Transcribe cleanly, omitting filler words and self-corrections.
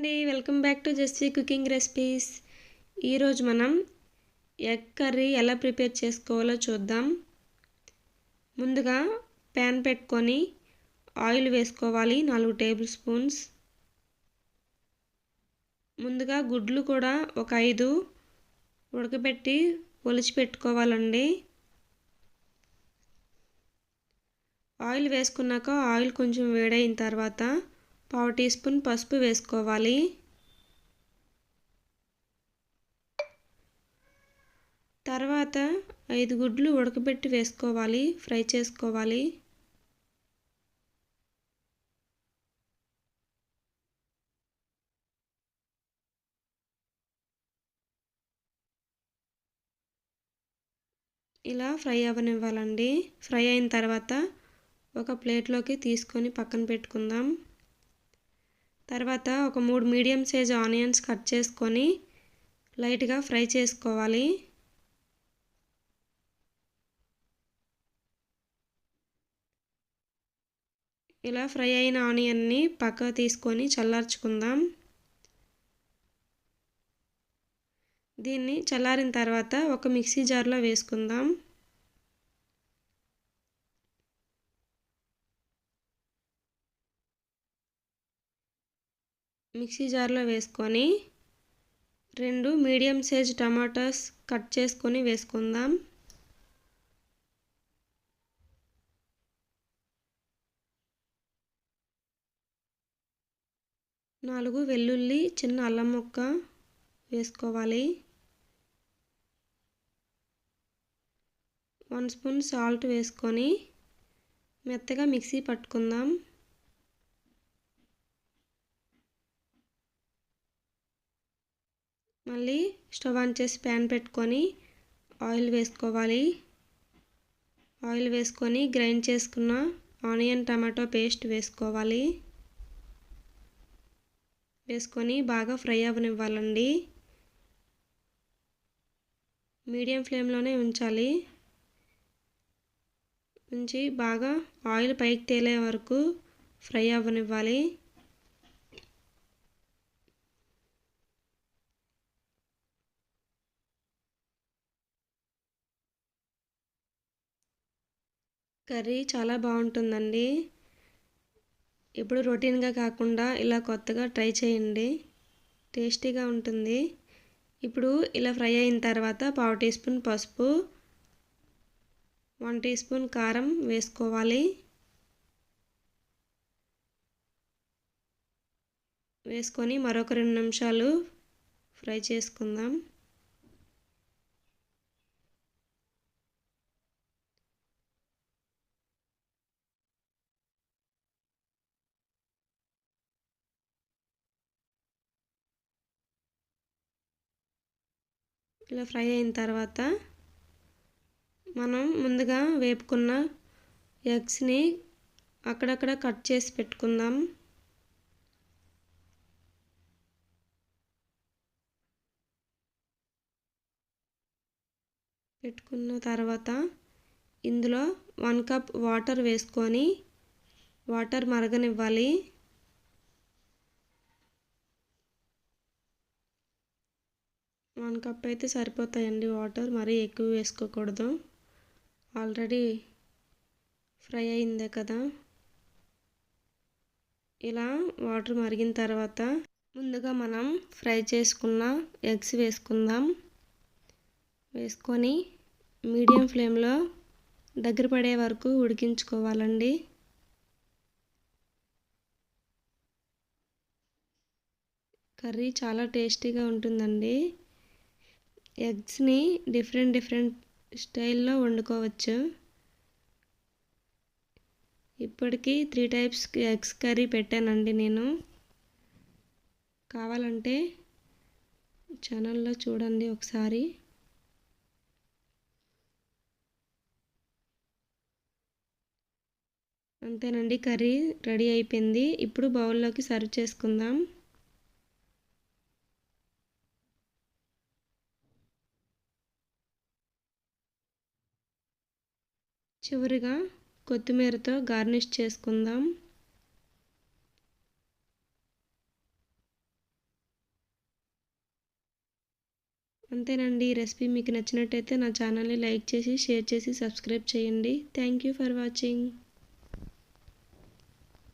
అండి, welcome back to Jessie cooking recipes. ఈరోజు మనం ఎగ్ కర్రీ ఎలా ప్రిపేర్ చేసుకోవాలో చూద్దాం. ముందుగా ప్యాన్ పెట్టుకొని ఆయిల్ వేసుకోవాలి 4 టేబుల్ స్పూన్స్. ముందుగా గుడ్లు కూడా ఒక 5 ఉడకబెట్టి ఒలిచి పెట్టుకోవాలండి. ఆయిల్ వేసుకున్నాక ఆయిల్ కొంచెం వేడైన తర్వాత 1/2 టీ స్పూన్ పసుపు వేసుకోవాలి. తర్వాత 5 గుడ్లు ఉడకబెట్టి వేసుకోవాలి, ఫ్రై చేసుకోవాలి. ఇలా ఫ్రై అవ్వనివ్వాలండి. ఫ్రై అయిన తర్వాత ఒక ప్లేట్లోకి తీసుకొని పక్కన పెట్టుకుందాం. తర్వాత ఒక 3 మీడియం సైజ్ ఆనియన్స్ కట్ చేసుకొని లైట్గా ఫ్రై చేసుకోవాలి. ఇలా ఫ్రై అయిన ఆనియన్ని పక్కకు తీసుకొని చల్లార్చుకుందాం. దీన్ని చల్లారిన తర్వాత ఒక మిక్సీ జార్లో వేసుకుందాం. మిక్సీ జార్లో వేసుకొని 2 మీడియం సైజ్ టమాటాస్ కట్ చేసుకొని వేసుకుందాం. 4 వెల్లుల్లి, చిన్న అల్లం ముక్క వేసుకోవాలి. 1 స్పూన్ సాల్ట్ వేసుకొని మెత్తగా మిక్సీ పట్టుకుందాం. మళ్ళీ స్టవ్ ఆన్ చేసి ప్యాన్ పెట్టుకొని ఆయిల్ వేసుకోవాలి. ఆయిల్ వేసుకొని గ్రైండ్ చేసుకున్న ఆనియన్ టమాటో పేస్ట్ వేసుకోవాలి. వేసుకొని బాగా ఫ్రై అవ్వనివ్వాలండి. మీడియం ఫ్లేమ్లోనే ఉంచాలి. ఉంచి బాగా ఆయిల్ పైకి తేలే వరకు ఫ్రై అవ్వనివ్వాలి. కర్రీ చాలా బాగుంటుందండి. ఇప్పుడు రొటీన్గా కాకుండా ఇలా కొత్తగా ట్రై చేయండి, టేస్టీగా ఉంటుంది. ఇప్పుడు ఇలా ఫ్రై అయిన తర్వాత 1/2 టీ స్పూన్ పసుపు, 1 టీ స్పూన్ కారం వేసుకోవాలి. వేసుకొని మరొక 2 నిమిషాలు ఫ్రై చేసుకుందాం. ఇలా ఫ్రై అయిన తర్వాత మనం ముందుగా వేపుకున్న ఎగ్స్ని అక్కడక్కడ కట్ చేసి పెట్టుకుందాం. పెట్టుకున్న తర్వాత ఇందులో 1 కప్ వాటర్ వేసుకొని వాటర్ మరగనివ్వాలి. వన్ కప్ అయితే సరిపోతాయండి వాటర్, మరీ ఎక్కువ వేసుకోకూడదు. ఆల్రెడీ ఫ్రై అయిందే కదా. ఇలా వాటర్ మరిగిన తర్వాత ముందుగా మనం ఫ్రై చేసుకున్న ఎగ్స్ వేసుకుందాం. వేసుకొని మీడియం ఫ్లేమ్లో దగ్గర పడే వరకు ఉడికించుకోవాలండి. కర్రీ చాలా టేస్టీగా ఉంటుందండి. ఎగ్స్ని డిఫరెంట్ స్టైల్లో వండుకోవచ్చు. ఇప్పటికీ 3 టైప్స్ ఎగ్స్ కర్రీ పెట్టానండి నేను. కావాలంటే ఛానల్లో చూడండి ఒకసారి. అంతేనండి, కర్రీ రెడీ అయిపోయింది. ఇప్పుడు బౌల్లోకి సర్వ్ చేసుకుందాం. చివరిగా కొత్తిమీరతో గార్నిష్ చేసుకుందాం. అంతేనండి. ఈ రెసిపీ మీకు నచ్చినట్టయితే నా ఛానల్ని లైక్ చేసి, షేర్ చేసి, సబ్స్క్రైబ్ చేయండి. Thank you for watching.